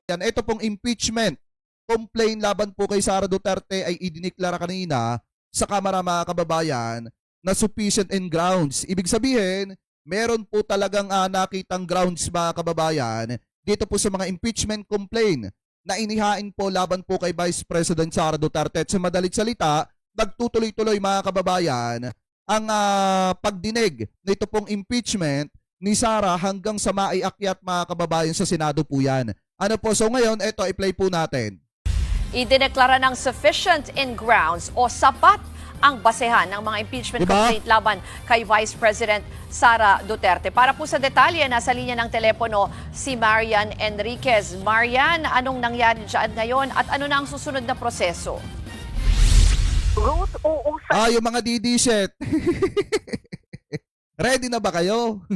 Yan, ito pong impeachment complaint laban po kay Sara Duterte ay idiniklara kanina sa Kamara, mga kababayan, na sufficient and grounds. Ibig sabihin, meron po talagang nakitang grounds, mga kababayan, dito po sa mga impeachment complaint na inihain po laban po kay Vice President Sara Duterte. At sa madalit salita, nagtutuloy-tuloy, mga kababayan, ang pagdinig na ito pong impeachment ni Sara hanggang sa maiakyat, mga kababayan, sa Senado po yan. Ano po, so ngayon, ito, i-play po natin. Idineklara ng sufficient in grounds o sapat ang basehan ng mga impeachment complaint laban kay Vice President Sara Duterte. Para po sa detalye, nasa linya ng telepono si Marian Enriquez. Marian, anong nangyari dyan ngayon at ano na ang susunod na proseso? Ruth, yung mga DD-set. Ready na ba kayo?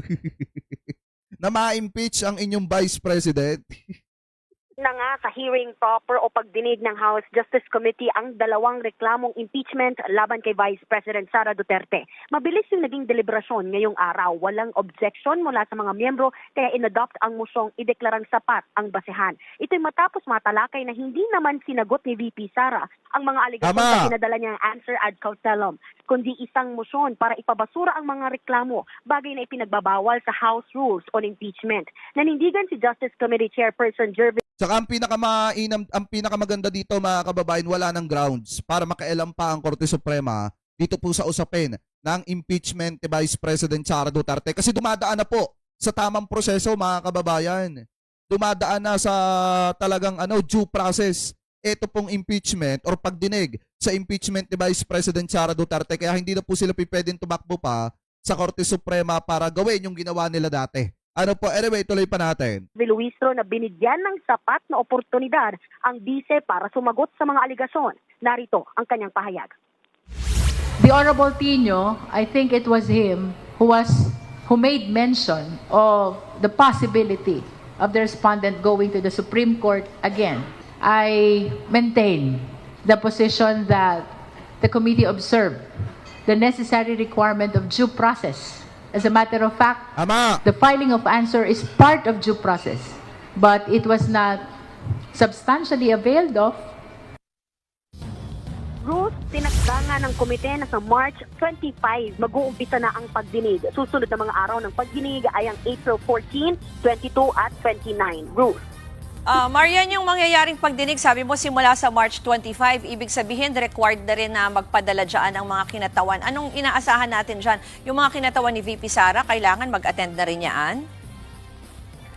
Na ma-impeach ang inyong Vice President? na nga sa hearing proper o pagdinig ng House Justice Committee ang dalawang reklamong impeachment laban kay Vice President Sara Duterte. Mabilis yung naging deliberasyon ngayong araw. Walang objection mula sa mga miyembro kaya inadopt ang mosyong ideklarang sapat ang basehan. Ito'y matapos matalakay na hindi naman sinagot ni VP Sara ang mga aligasyon na pinadala niyang answer ad cautelum, kundi isang motion para ipabasura ang mga reklamo, bagay na ipinagbabawal sa House Rules on Impeachment. Nanindigan si Justice Committee Chairperson Jervin. Saka ang pinakamaganda dito, mga kababayan, wala ng grounds para makailam pa ang Korte Suprema dito po sa usapin ng impeachment ni Vice President Sara Duterte. Kasi dumadaan na po sa tamang proseso, mga kababayan. Dumadaan na sa talagang due process. Ito pong impeachment or pagdinig sa impeachment ni Vice President Sara Duterte. Kaya hindi na po sila pwedeng tumakbo pa sa Korte Suprema para gawin yung ginawa nila dati. Ano po, anyway, tuloy pa natin. Luistro na binigyan ng sapat na oportunidad ang bise para sumagot sa mga aligasyon. Narito ang kanyang pahayag. The Honorable Tino, I think it was him who made mention of the possibility of the respondent going to the Supreme Court again. I maintain the position that the committee observed the necessary requirement of due process. As a matter of fact, the filing of answer is part of due process, but it was not substantially availed of. Ruth, tinakda nga ng komite na sa March 25 mag-uumpisa na ang pagdinig. Susunod na mga araw ng pagdinig ay ang April 14, 22 at 29. Ruth. Marian, yung mangyayaring pagdinig, sabi mo simula sa March 25, ibig sabihin required na rin na magpadala dyan ang mga kinatawan. Anong inaasahan natin dyan? Yung mga kinatawan ni VP Sara, kailangan mag-attend na rin yan?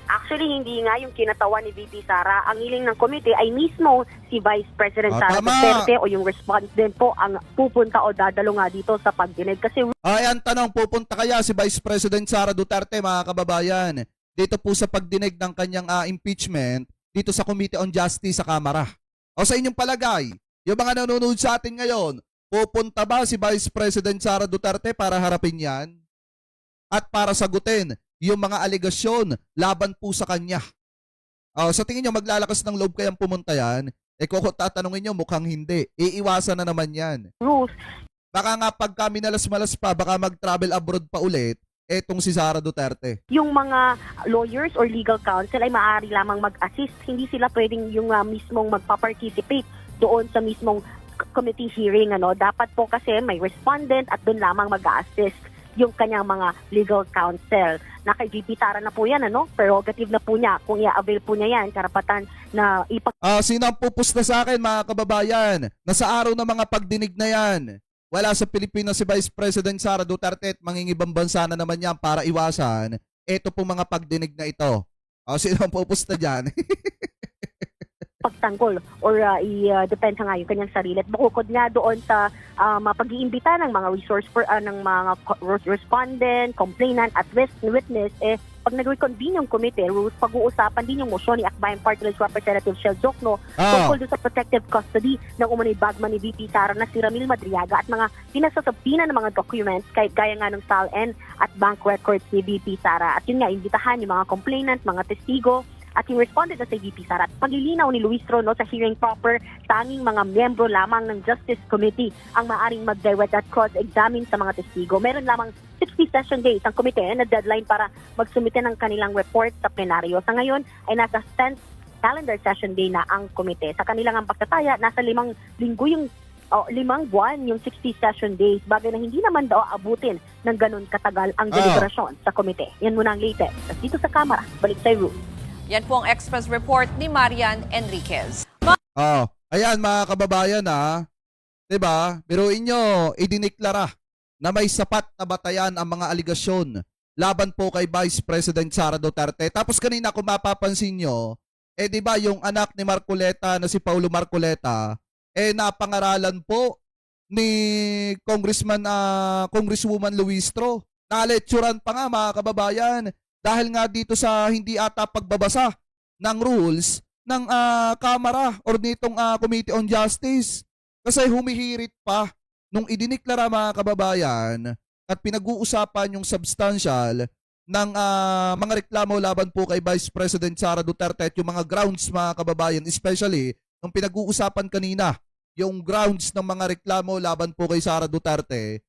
Actually, hindi nga yung kinatawan ni VP Sara. Ang hiling ng komite ay mismo si Vice President Sara Duterte o yung respondent po ang pupunta o dadalo nga dito sa pagdinig. Kasi ang tanong, pupunta kaya si Vice President Sara Duterte, mga kababayan, dito po sa pagdinig ng kanyang impeachment dito sa Committee on Justice sa Kamara? O sa inyong palagay, yung mga nanonood sa atin ngayon, pupunta ba si Vice President Sara Duterte para harapin yan? At para sagutin yung mga aligasyon laban po sa kanya? Sa tingin nyo, maglalakas ng loob kayang pumunta yan? Kung tatanungin nyo, mukhang hindi. Iiwasan na naman yan. Ruth, baka nga pagka minalas-malas pa, baka mag-travel abroad pa ulit, etong si Sara Duterte. Yung mga lawyers or legal counsel ay maaari lamang mag-assist. Hindi sila pwedeng yung mismong magpa-participate doon sa mismong committee hearing. Dapat po kasi may respondent at doon lamang mag-assist yung kanyang mga legal counsel. Na kay VP Sara na po yan, prerogative na po niya. Kung i-avail po niya yan, karapatan na sino ang pupusta sa akin, mga kababayan, na sa araw ng mga pagdinig na yan, wala sa Pilipinas si Vice President Sara Duterte at mangingibang bansa na naman yan para iwasan ito pong mga pagdinig na ito. Sino ang pupusta dyan? pagtanggol or i-depensa nga yung kanyang sarili. At bukod nga doon sa mapag-iimbita ng mga ng mga respondent, complainant at witness, pag nag-reconvene yung komite, Ruth, pag-uusapan din yung motion ni Akbayan Party List Representative Shell Jokno tungkol doon sa protective custody ng umano'y bagman ni VP Sara na si Ramil Madriaga at mga pinasasabina ng mga documents kahit gaya nga ng SALN at bank records ni VP Sara. At yun nga, imbitahan yung mga complainant, mga testigo, at yung responded na sa VP Sara. At paglilinaw ni Luistro sa hearing proper, tanging mga miyembro lamang ng Justice Committee ang maaring mag-direct at cross-examine sa mga testigo. Meron lamang 60 session days ang komite na deadline para magsumite ng kanilang report sa plenaryo. Sa ngayon ay nasa 10th calendar session day na ang komite. Sa kanilang ang pagtataya, nasa 5 linggo yung 5 buwan yung 60 session days, bagay na hindi naman daw abutin ng ganun katagal ang deliberasyon sa komite. Yan muna ang latest. Dito sa Kamara, balik sa Ruth. Yan po ang Express Report ni Marian Enriquez. Ayan mga kababayan ha. 'Di ba? Biruin nyo, idineklara na may sapat na batayan ang mga aligasyon laban po kay Vice President Sara Duterte. Tapos kanina kung mapapansin nyo, 'di ba yung anak ni Marcoleta na si Paulo Marcoleta, napangaralan po ni Congresswoman Luistro. Nalecturan pa nga mga kababayan dahil nga dito sa hindi ata pagbabasa ng rules ng Kamara or nitong Committee on Justice. Kasi humihirit pa nung idineklara mga kababayan at pinag-uusapan yung substantial ng mga reklamo laban po kay Vice President Sara Duterte at yung mga grounds mga kababayan, especially nung pinag-uusapan kanina, yung grounds ng mga reklamo laban po kay Sara Duterte,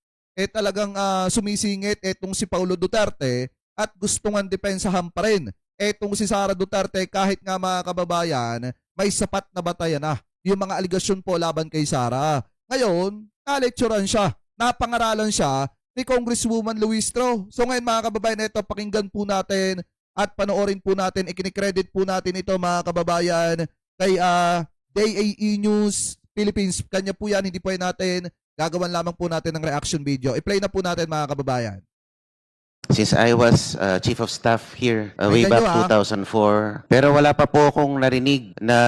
talagang sumisingit etong si Paulo Duterte at gusto nga depensahan pa rin etong si Sara Duterte kahit nga mga kababayan, may sapat na batayan na yung mga aligasyon po laban kay Sara. Ngayon, nalecturan siya, napangaralan siya ni Congresswoman Luistro. So ngayon mga kababayan, ito pakinggan po natin at panoorin po natin, ikinikredit po natin ito mga kababayan kay DAE News Philippines. Kanya po yan, hindi po yan natin. Gagawan lamang po natin ng reaction video. I-play na po natin mga kababayan. Since I was Chief of Staff here way back 2004, pero wala pa po akong narinig na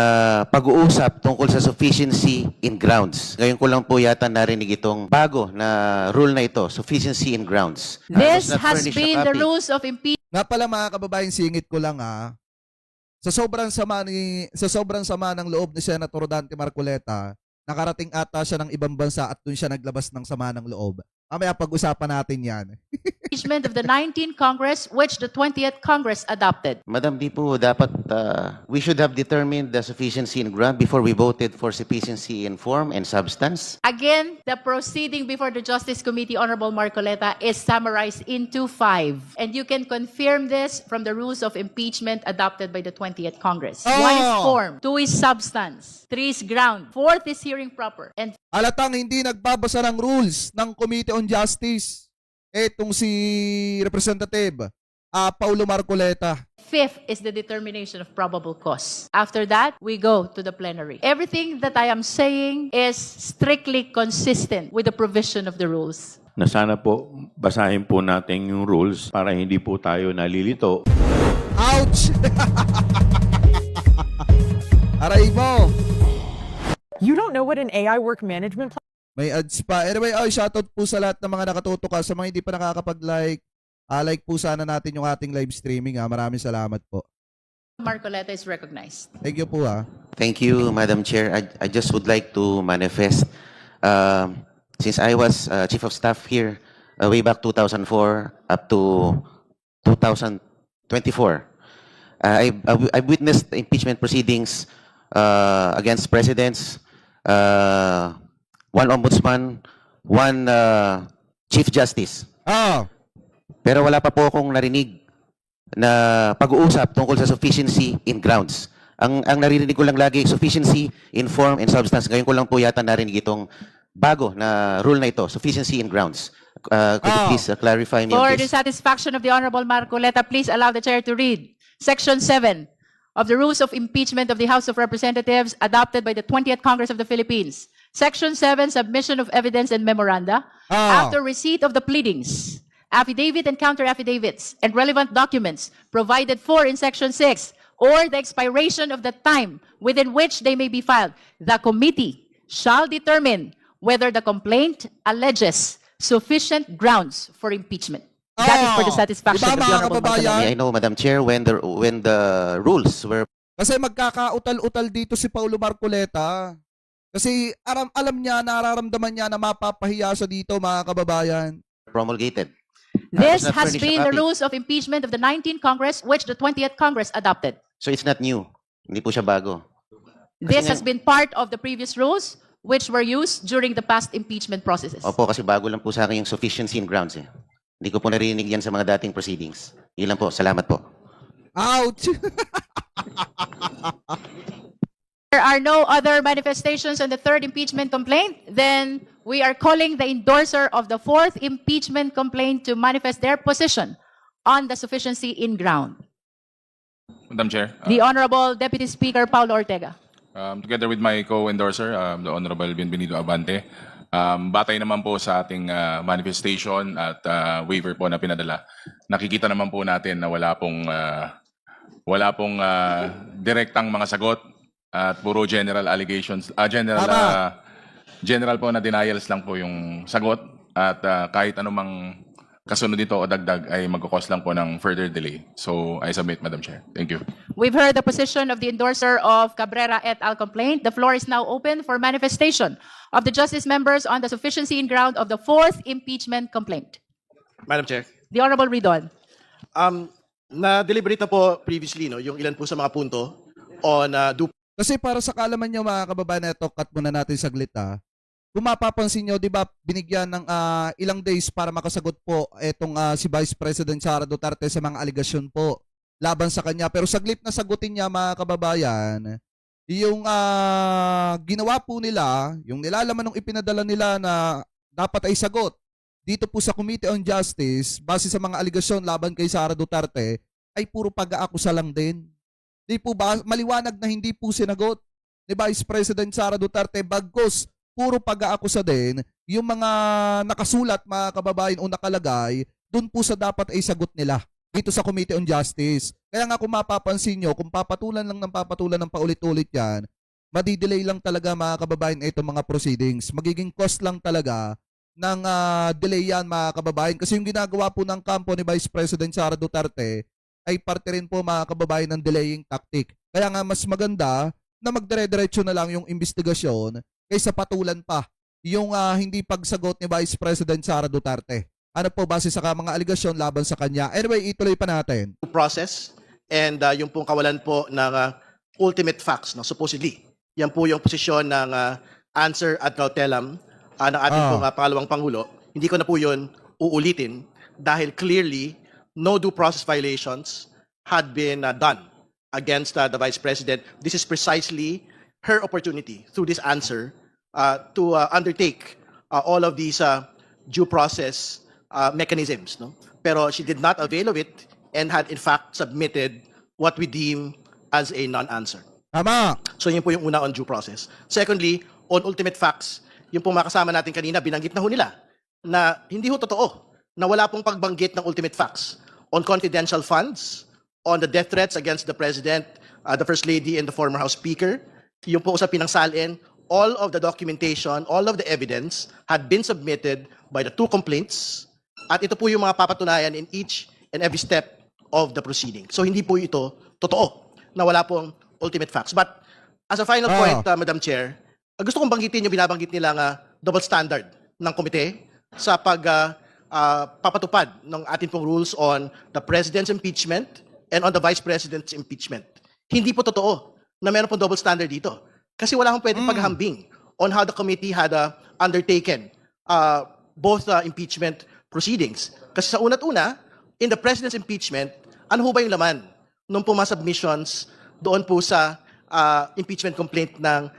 pag-uusap tungkol sa sufficiency in grounds. Ngayon ko lang po yata narinig itong bago na rule na ito, sufficiency in grounds. I This was not has furnished a been the copy. rules of impeachment. Nga pala mga kababayan, singit ko lang sa sobrang sama ng loob ni Senator Dante Marcoleta, nakarating ata siya ng ibang bansa at doon siya naglabas ng sama ng loob. Mamaya pag-usapan natin yan. Of the 19th Congress, which the 20th Congress adopted. Madam, di po dapat we should have determined the sufficiency in ground before we voted for sufficiency in form and substance. Again, the proceeding before the Justice Committee, Honorable Marcoleta, is summarized into 5. And you can confirm this from the rules of impeachment adopted by the 20th Congress. 1 is form, 2 is substance, 3 is ground, 4th is hearing proper, and Halatang hindi nagbabasa ng rules ng Committee on Justice. Etong si Representative Paulo Marcoleta. 5th is the determination of probable cause. After that, we go to the plenary. Everything that I am saying is strictly consistent with the provision of the rules. Na sana po basahin po natin yung rules para hindi po tayo nalilito. Ouch! Aray mo! You don't know what an AI work management May ads pa. Anyway, shoutout po sa lahat ng mga nakatutok sa mga hindi pa nakakapag-like. Like po sana natin yung ating live streaming. Maraming salamat po. Marcoleta is recognized. Thank you po Thank you, Madam Chair. I just would like to manifest, since I was Chief of Staff here way back 2004 up to 2024, I've witnessed impeachment proceedings against presidents, 1 ombudsman, 1 chief justice. Pero wala pa po akong narinig na pag-uusap tungkol sa sufficiency in grounds. Ang naririnig ko lang lagi, sufficiency in form and substance. Ngayon ko lang po yata narinig itong bago na rule na ito, sufficiency in grounds. Could you please clarify me For on the this? satisfaction of the Honorable Marcoleta, please allow the Chair to read Section 7 of the Rules of Impeachment of the House of Representatives adopted by the 20th Congress of the Philippines. Section 7, Submission of Evidence and Memoranda. After receipt of the pleadings, affidavit and counter-affidavits, and relevant documents provided for in Section 6, or the expiration of the time within which they may be filed, the committee shall determine whether the complaint alleges sufficient grounds for impeachment. That is for the satisfaction Diba, of the mga Honorable kababayan? Marcoleta. I know, Madam Chair, when the rules were Kasi magkakautal-utal dito si Paulo Marcoleta. Kasi alam niya, nararamdaman niya na mapapahiya siya dito mga kababayan. promulgated. This not has furnished a been the copy. rules of impeachment of the 19th Congress, which the 20th Congress adopted. So it's not new. Hindi po siya bago. This has been part of the previous rules, which were used during the past impeachment processes. Opo, kasi bago lang po sa akin yung sufficiency in grounds. Hindi ko po narinig yan sa mga dating proceedings. Yun lang po. Salamat po. Ouch! there are no other manifestations on the third impeachment complaint, then we are calling the endorser of the fourth impeachment complaint to manifest their position on the sufficiency in ground. Madam Chair, The Honorable Deputy Speaker Paulo Ortega. together with my co-endorser, the Honorable Bienvenido Abante, batay naman po sa ating manifestation at waiver po na pinadala, nakikita naman po natin na wala pong direktang mga sagot at puro general allegations, general po na denials lang po yung sagot at kahit anumang kasunod dito o dagdag ay magkakos lang po ng further delay. So I submit, Madam Chair. Thank you. We've heard the position of the endorser of Cabrera et al. Complaint. The floor is now open for manifestation of the justice members on the sufficiency in ground of the fourth impeachment complaint. Madam Chair, The Honorable Ridon. na-deliberate na po previously yung ilan po sa mga punto on due Kasi para sa kaalaman nyo mga kababayan, ito, cut muna natin saglit ha. Kung mapapansin nyo, di ba, binigyan ng ilang days para makasagot po itong si Vice President Sara Duterte sa mga aligasyon po laban sa kanya. Pero saglit na sagutin niya mga kababayan, yung ginawa po nila, yung nilalaman ng ipinadala nila na dapat ay sagot dito po sa Committee on Justice, base sa mga aligasyon laban kay Sara Duterte, ay puro pag-aakusa lang din. Di po ba, maliwanag na hindi po sinagot ni Vice President Sara Duterte, bagkus puro pag-aakusa din yung mga nakasulat mga kababayan o nakalagay dun po sa dapat ay sagot nila dito sa Committee on Justice. Kaya nga kung mapapansin nyo, kung papatulan lang ng papatulan ng paulit-ulit yan, madidelay lang talaga mga kababayan itong mga proceedings. Magiging cost lang talaga ng delay yan mga kababayan. Kasi yung ginagawa po ng kampo ni Vice President Sara Duterte ay parte rin po mga kababayan ng delaying tactic. Kaya nga mas maganda na magdire-diretso na lang yung investigasyon kaysa patulan pa yung hindi pagsagot ni Vice President Sara Duterte. Ano po base sa mga aligasyon laban sa kanya. Anyway, ituloy pa natin. process and yung pong kawalan po ng ultimate facts, supposedly. Yan po yung posisyon ng answer ad nautelam ng ating pong pangalawang Pangulo. Hindi ko na po yun uulitin dahil clearly no due process violations had been done against the Vice President. This is precisely her opportunity through this answer to undertake all of these due process mechanisms. No? Pero she did not avail of it and had in fact submitted what we deem as a non-answer. Tama. So yun po yung una on due process. Secondly, on ultimate facts, yung po makasama natin kanina, binanggit na ho nila na hindi ho totoo na wala pong pagbanggit ng ultimate facts on confidential funds, on the death threats against the President, the First Lady, and the former House Speaker. Yung po sa pinangsalin, all of the documentation, all of the evidence had been submitted by the two complaints at ito po yung mga papatunayan in each and every step of the proceeding. So hindi po ito totoo na wala pong ultimate facts. But as a final point, Madam Chair, gusto kong banggitin yung binabanggit nilang double standard ng komite sa papatupad ng ating pong rules on the President's impeachment and on the Vice President's impeachment. Hindi po totoo na meron pong double standard dito. Kasi wala akong pwedeng paghambing on how the committee had undertaken both impeachment proceedings. Kasi sa una't una, in the President's impeachment, ano ho ba yung laman nung po mga submissions doon po sa impeachment complaint ng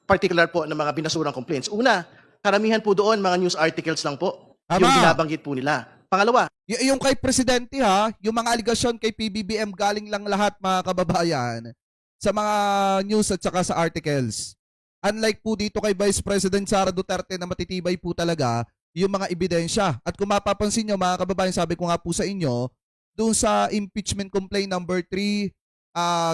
particular po ng mga binasurang complaints? Una, karamihan po doon mga news articles lang po. Tama. Yung binabanggit po nila. Pangalawa, Yung kay Presidente yung mga aligasyon kay PBBM galing lang lahat mga kababayan sa mga news at saka sa articles. Unlike po dito kay Vice President Sara Duterte na matitibay po talaga yung mga ebidensya. At kung mapapansin nyo mga kababayan, sabi ko nga po sa inyo, doon sa impeachment complaint number 3,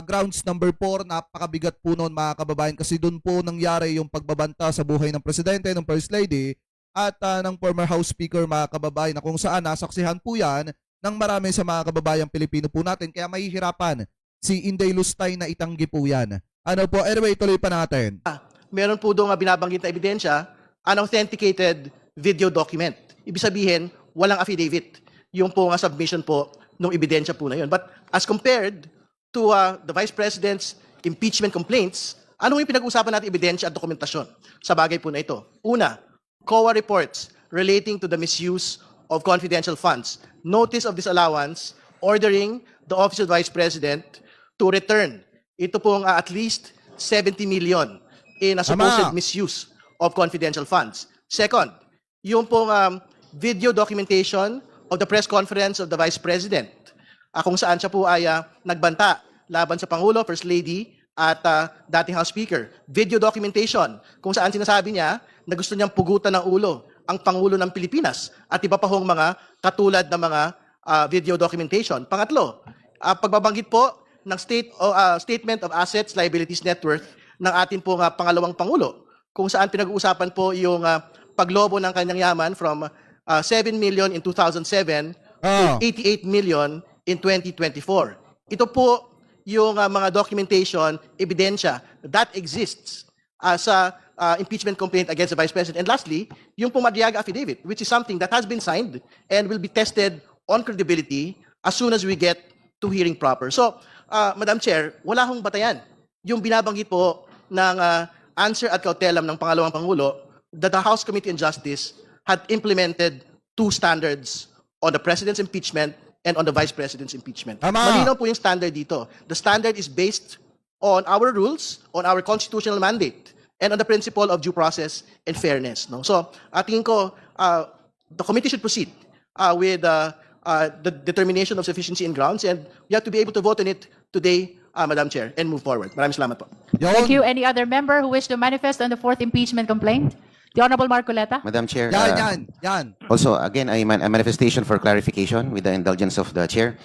grounds number 4, napakabigat po noon mga kababayan kasi doon po nangyari yung pagbabanta sa buhay ng Presidente, ng First Lady, at ng former House Speaker mga kababayan na kung saan nasaksihan po yan ng marami sa mga kababayang Pilipino po natin. Kaya mahihirapan si Inday Lustay na itanggi po yan. Ano po? Anyway, tuloy pa natin. meron po doon binabanggit na ebidensya, unauthenticated video document. Ibig sabihin, walang affidavit. Yung po nga submission po ng ebidensya po na yun. But as compared to the Vice President's impeachment complaints, ano yung pinag-usapan natin ebidensya at dokumentasyon sa bagay po na ito? Una, COA reports relating to the misuse of confidential funds, notice of disallowance, ordering the Office of the Vice President to return ito pong at least 70 million in a supposed Tama. misuse of confidential funds. Second, yung pong video documentation of the press conference of the Vice President, kung saan siya po ay nagbanta laban sa Pangulo, First Lady, at dating House Speaker. Video documentation kung saan sinasabi niya na gusto niyang pugutan ng ulo ang Pangulo ng Pilipinas at iba pa hong mga katulad ng mga video documentation. Pangatlo, pagbabanggit po ng Statement of Assets, Liabilities, Net Worth ng ating pong pangalawang Pangulo, kung saan pinag-uusapan po yung paglobo ng kanyang yaman from 7 million in 2007 to 88 million in 2024. Ito po yung mga documentation, ebidensya that exists sa impeachment complaint against the Vice President. And lastly, yung Pumadriaga Affidavit, which is something that has been signed and will be tested on credibility as soon as we get to hearing proper. So, Madam Chair, wala hong batayan. Yung binabanggit po ng answer at kautelam ng pangalawang Pangulo that the House Committee on Justice had implemented two standards on the President's impeachment and on the Vice President's impeachment. Tama. Malinaw po yung standard dito. The standard is based on our rules, on our constitutional mandate, and on the principle of due process and fairness. No? So, tingin ko, the committee should proceed with the determination of sufficiency in grounds, and we have to be able to vote on it today, Madam Chair, and move forward. Maraming salamat po. Thank you. Any other member who wish to manifest on the fourth impeachment complaint? The Honorable Marcoleta. Madam Chair, Yan. also, again, a manifestation for clarification with the indulgence of the Chair.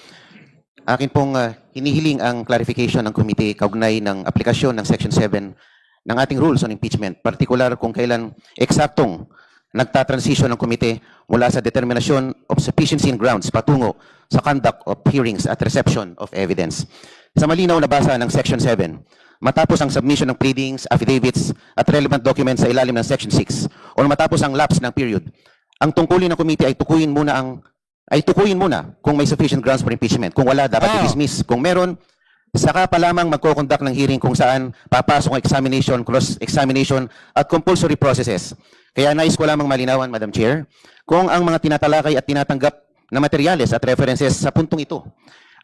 Akin pong hinihiling ang clarification ng komite kaugnay ng aplikasyon ng Section 7 ng ating rules on impeachment, particular kung kailan eksaktong nagtatransition ng komite mula sa determinasyon of sufficiency in grounds patungo sa conduct of hearings at reception of evidence. Sa malinaw na basa ng Section 7, matapos ang submission ng pleadings, affidavits at relevant documents sa ilalim ng Section 6 o matapos ang lapse ng period, ang tungkulin ng komite ay tukuyin muna kung may sufficient grounds for impeachment. Kung wala, dapat i-dismiss. Kung meron, saka pa lamang magko-conduct ng hearing kung saan papasok ang examination, cross-examination at compulsory processes. Kaya nais ko lamang malinawan, Madam Chair, kung ang mga tinatalakay at tinatanggap na materyales at references sa puntong ito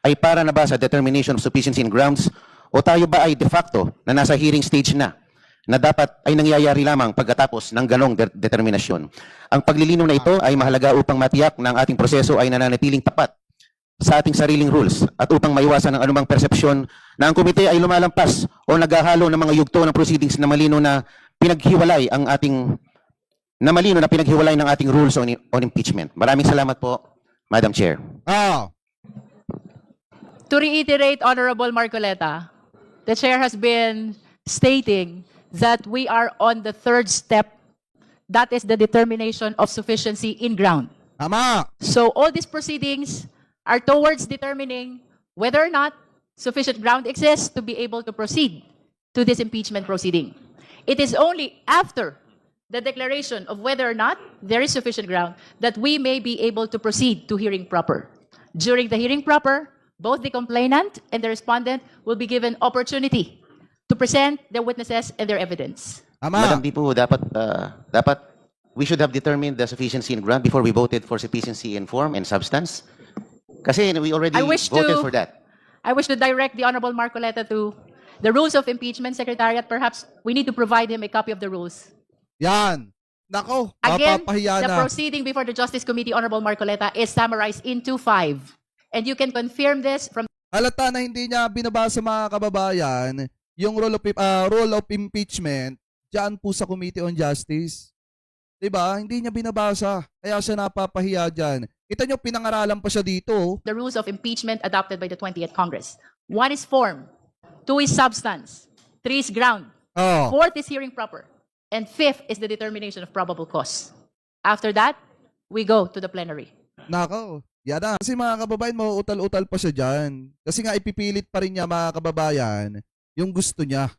ay para na ba sa determination of sufficiency in grounds o tayo ba ay de facto na nasa hearing stage na dapat ay nangyayari lamang pagkatapos ng ganong determinasyon. Ang paglilinaw na ito ay mahalaga upang matiyak na ang ating proseso ay nananatiling tapat sa ating sariling rules at upang maiwasan ang anumang persepsyon na ang komite ay lumalampas o naghahalo ng mga yugto ng proceedings na malino na pinaghiwalay ng ating rules on impeachment. Maraming salamat po, Madam Chair. To reiterate, Honorable Marcoleta, the Chair has been stating that we are on the third step. That is the determination of sufficiency in ground. Tama. So all these proceedings are towards determining whether or not sufficient ground exists to be able to proceed to this impeachment proceeding. It is only after the declaration of whether or not there is sufficient ground that we may be able to proceed to hearing proper. During the hearing proper, both the complainant and the respondent will be given opportunity to present their witnesses and their evidence. Madam, di po dapat we should have determined the sufficiency in ground before we voted for sufficiency in form and substance. Kasi we already voted for that. I wish to direct the Honorable Marcoleta to the rules of impeachment, Secretariat. Perhaps we need to provide him a copy of the rules. Yan. Nako, Again, mapapahiya the na. proceeding before the Justice Committee, Honorable Marcoleta, is summarized into 5. And you can confirm this from Halata na hindi niya binabasa mga kababayan yung rule of impeachment diyan po sa Committee on Justice. 'Di ba? Hindi niya binabasa. Kaya siya napapahiya diyan. Kita niyo pinangaralan pa siya dito. the rules of impeachment adopted by the 20th Congress. 1 is form, 2 is substance, 3 is ground, 4th is hearing proper, and 5th is the determination of probable cause. After that, we go to the plenary. Nako. Yan na. Kasi mga kababayan, mauutal-utal pa siya dyan. Kasi nga ipipilit pa rin niya mga kababayan yung gusto niya.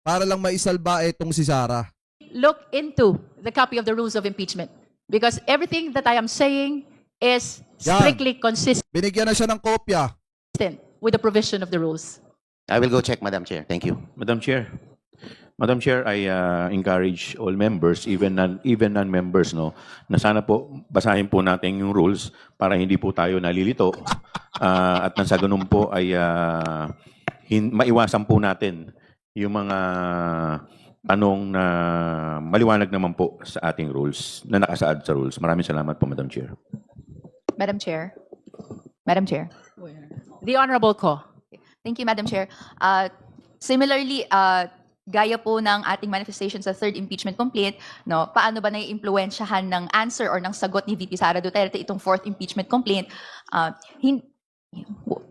Para lang maisalba itong si Sara. Look into the copy of the rules of impeachment because everything that I am saying is strictly consistent Binigyan na siya ng kopya. with the provision of the rules. I will go check, Madam Chair. Thank you. Madam Chair, I encourage all members, even non-members, no, na sana po basahin po natin yung rules para hindi po tayo nalilito At nang sa ganun po ay maiwasan po natin yung mga tanong na maliwanag naman po sa ating rules, na nakasaad sa rules. Maraming salamat po, Madam Chair. Madam Chair. Madam Chair. The Honorable Ko. Thank you, Madam Chair. Similarly, gaya po ng ating manifestation sa third impeachment complaint, no, paano ba naiimpluwensyahan ng answer or ng sagot ni VP Sara Duterte itong fourth impeachment complaint?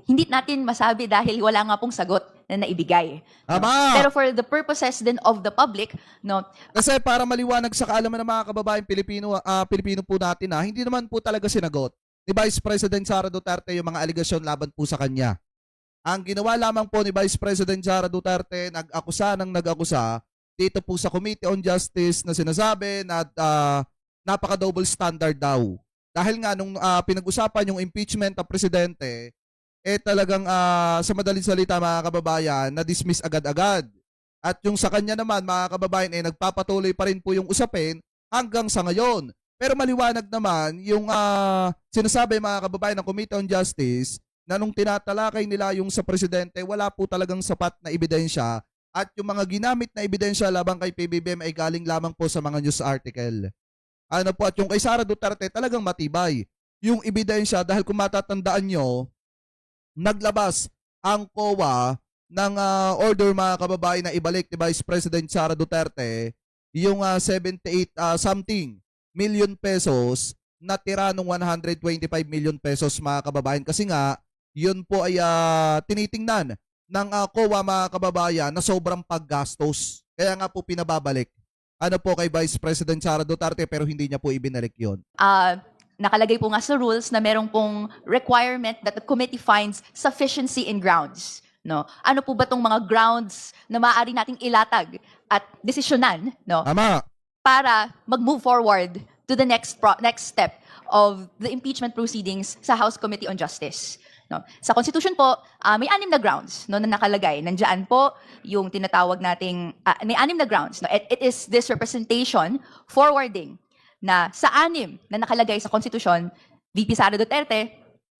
Hindi natin masabi dahil wala nga pong sagot na naibigay. No? Tama! Pero for the purposes then of the public, no, Kasi para maliwanag sa kaalaman ng mga kababaeng Pilipino po natin, hindi naman po talaga sinagot ni Vice President Sara Duterte yung mga aligasyon laban po sa kanya. Ang ginawa lamang po ni Vice President Sara Duterte, nag-akusa dito po sa Committee on Justice na sinasabi na napaka-double standard daw. Dahil nga nung pinag-usapan yung impeachment ng presidente, talagang sa madaling salita mga kababayan, na-dismiss agad-agad. At yung sa kanya naman mga kababayan, nagpapatuloy pa rin po yung usapin hanggang sa ngayon. Pero maliwanag naman yung sinasabi mga kababayan ng Committee on Justice na nung tinatalakay nila yung sa presidente, wala po talagang sapat na ebidensya at yung mga ginamit na ebidensya labang kay PBBM ay galing lamang po sa mga news article. Ano po, at yung kay Sara Duterte talagang matibay yung ebidensya dahil kung matatandaan nyo, naglabas ang COA ng order mga kababayan na ibalik ni Vice President Sara Duterte yung 78 something million pesos na tira ng 125 million pesos mga kababayan kasi nga yun po ay tinitingnan ng COA mga kababayan na sobrang paggastos. Kaya nga po pinababalik po kay Vice President Sara Duterte pero hindi niya po ibinalik yun. Nakalagay po nga sa rules na merong pong requirement that the committee finds sufficiency in grounds. No? Ano po ba tong mga grounds na maaari nating ilatag at desisyonan, no? Tama. Para mag-move forward to the next step of the impeachment proceedings sa House Committee on Justice. No? Sa Constitution po, may 6 na grounds no, na nakalagay. Nandiyan po yung tinatawag nating, may 6 na grounds. No? It is this representation forwarding na sa 6 na nakalagay sa Constitution, VP Sara Duterte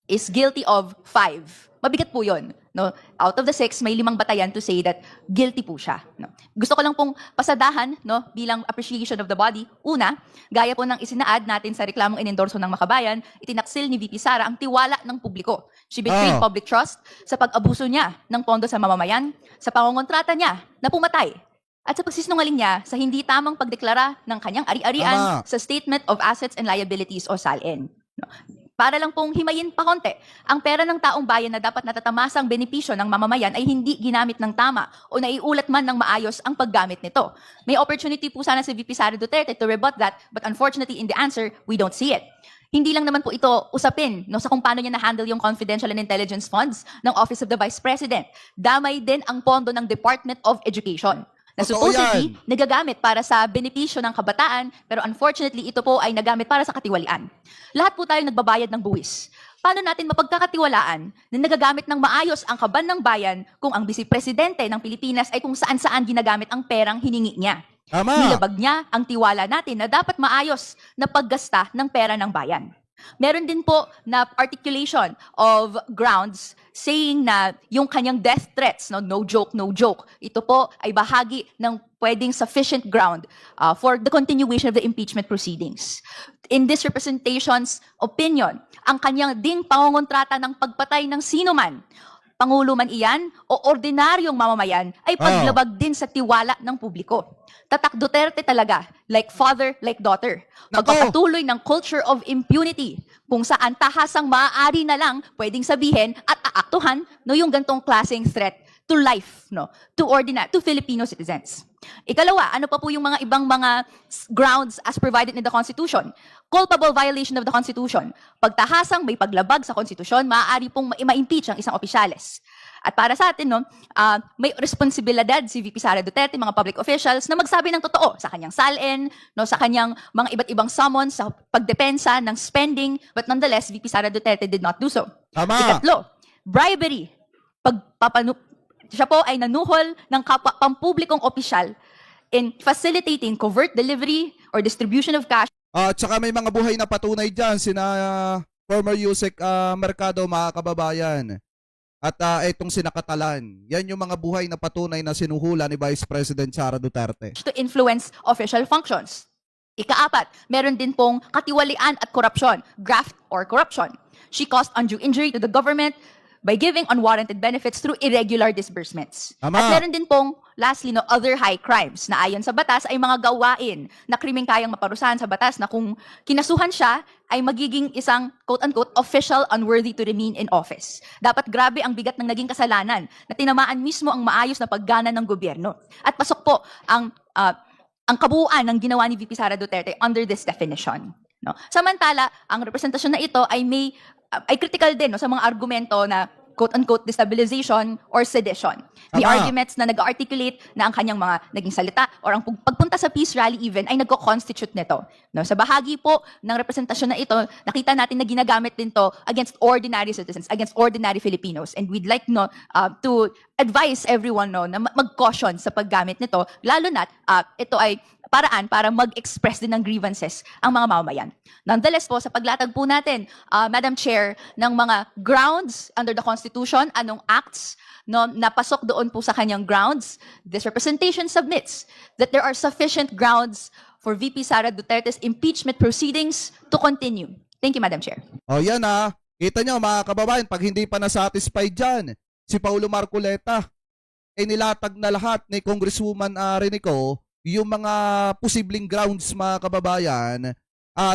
is guilty of 5. Mabigat po yun. No? Out of the 6, may 5 batayan to say that guilty po siya. No? Gusto ko lang pong pasadahan no, bilang appreciation of the body. Una, gaya po ng isinaad natin sa reklamong inendorso ng Makabayan, itinaksil ni VP Sara ang tiwala ng publiko. She betrayed public trust sa pag-abuso niya ng pondo sa mamamayan, sa pangongontrata niya na pumatay, at sa pagsisinungaling niya sa hindi tamang pagdeklara ng kanyang ari-arian sa Statement of Assets and Liabilities o SALN. No? Para lang pong himayin pa konti, ang pera ng taong bayan na dapat natatamasang benepisyo ng mamamayan ay hindi ginamit ng tama o naiulat man ng maayos ang paggamit nito. May opportunity po sana si VP Sara Duterte to rebut that, but unfortunately in the answer, we don't see it. Hindi lang naman po ito usapin no, sa kung paano niya na-handle yung confidential and intelligence funds ng Office of the Vice President. Damay din ang pondo ng Department of Education na supposedly nagagamit para sa benepisyo ng kabataan, pero unfortunately ito po ay nagamit para sa katiwalian. Lahat po tayo nagbabayad ng buwis. Paano natin mapagkakatiwalaan na nagagamit ng maayos ang kaban ng bayan kung ang Vice-Presidente ng Pilipinas ay kung saan-saan ginagamit ang perang hiningi niya? Tama. Nilabag niya ang tiwala natin na dapat maayos na paggasta ng pera ng bayan. Meron din po na articulation of grounds saying na yung kanyang death threats, no joke, no joke, ito po ay bahagi ng pwedeng sufficient ground for the continuation of the impeachment proceedings. In this representation's opinion, ang kanyang ding pangongontrata ng pagpatay ng sino man, Pangulo man iyan o ordinaryong mamamayan, ay paglabag din sa tiwala ng publiko. Tatak Duterte talaga, like father, like daughter. Pagpapatuloy ng culture of impunity, kung saan tahasang maaari na lang pwedeng sabihin at aaktuhan no, yung gantong klaseng threat to life, no, to Filipino citizens. Ikalawa, ano pa po yung mga ibang mga grounds as provided in the Constitution? Culpable violation of the Constitution. Pagtahasang may paglabag sa Constitution, maaari pong ma-impeach ang isang opisyales. At para sa atin, no, may responsibilidad si VP Sara Duterte, mga public officials, na magsabi ng totoo sa kanyang SALN, no, sa kanyang mga iba't ibang summons sa pagdepensa ng spending, but nonetheless, VP Sara Duterte did not do so. Tama. Ikatlo, bribery. Siya po ay nanuhol ng pampublikong opisyal in facilitating covert delivery or distribution of cash. At saka may mga buhay na patunay dyan, sina former Yusek Mercado, mga kababayan. At itong sinakatalan. Yan yung mga buhay na patunay na sinuhula ni Vice President Sara Duterte. To influence official functions. Ikaapat, meron din pong katiwalian at korupsyon, graft or corruption. She caused undue injury to the government by giving unwarranted benefits through irregular disbursements. Tama. At meron din pong, lastly, no, other high crimes na ayon sa batas ay mga gawain na krimeng kayang maparusahan sa batas na kung kinasuhan siya ay magiging isang quote-unquote official unworthy to remain in office. Dapat grabe ang bigat ng naging kasalanan na tinamaan mismo ang maayos na paggana ng gobyerno. At pasok po ang kabuuan ng ginawa ni VP Sara Duterte under this definition. No? Samantala, ang representasyon na ito ay ay critical din, no, sa mga argumento na quote-unquote destabilization or sedition. May Tama. arguments na nag-articulate na ang kanyang mga naging salita or ang pagpunta sa peace rally even ay nagko-constitute nito. No, sa bahagi po ng representasyon na ito, nakita natin na ginagamit din to against ordinary citizens, against ordinary Filipinos. And we'd like to advise everyone na mag-caution sa paggamit nito, lalo na ito ay paraan para mag-express din ng grievances ang mga mamamayan. Nonetheless po, sa paglatag po natin, Madam Chair, ng mga grounds under the Constitution, anong acts na pasok doon po sa kanyang grounds, this representation submits that there are sufficient grounds for VP Sara Duterte's impeachment proceedings to continue. Thank you, Madam Chair. O yan kita nyo mga kababayan, pag hindi pa nasatisfied dyan, si Paulo Marcoleta, nilatag na lahat ni Congresswoman Renico yung mga posibleng grounds, mga kababayan,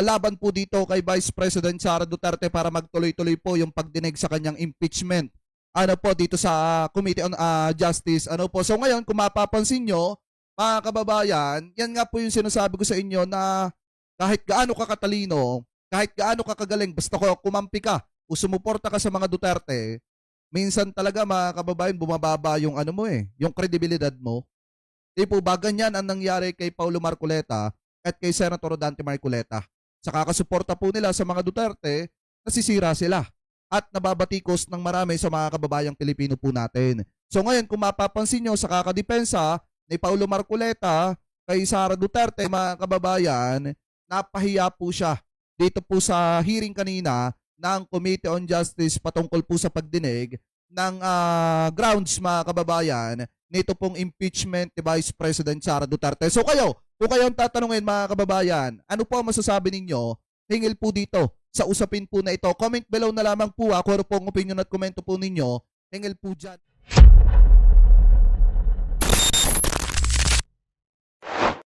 laban po dito kay Vice President Sara Duterte para magtuloy-tuloy po yung pagdinig sa kanyang impeachment. Dito sa Committee on Justice. So ngayon, kung mapapansin nyo, mga kababayan, yan nga po yung sinasabi ko sa inyo na kahit gaano ka katalino, kahit gaano ka kagaling, basta kumampi ka o sumuporta ka sa mga Duterte, minsan talaga, mga kababayan, bumababa yung yung kredibilidad mo. Di po ba ganyan ang nangyari kay Paulo Marcoleta at kay Senator Dante Marcoleta? Sa kakasuporta po nila sa mga Duterte, nasisira sila at nababatikos ng marami sa mga kababayang Pilipino po natin. So ngayon, kung mapapansin nyo sa kakadepensa ni Paulo Marcoleta kay Sara Duterte, mga kababayan, napahiya po siya dito po sa hearing kanina ng Committee on Justice patungkol po sa pagdinig ng grounds, mga kababayan, nito pong impeachment ni Vice President Sara Duterte. So kung kayo ang tatanungin, mga kababayan, ano po ang masasabi ninyo hingil po dito sa usapin po na ito? Comment below na lamang po kung ano po ang opinion at komento po ninyo hingil po dyan.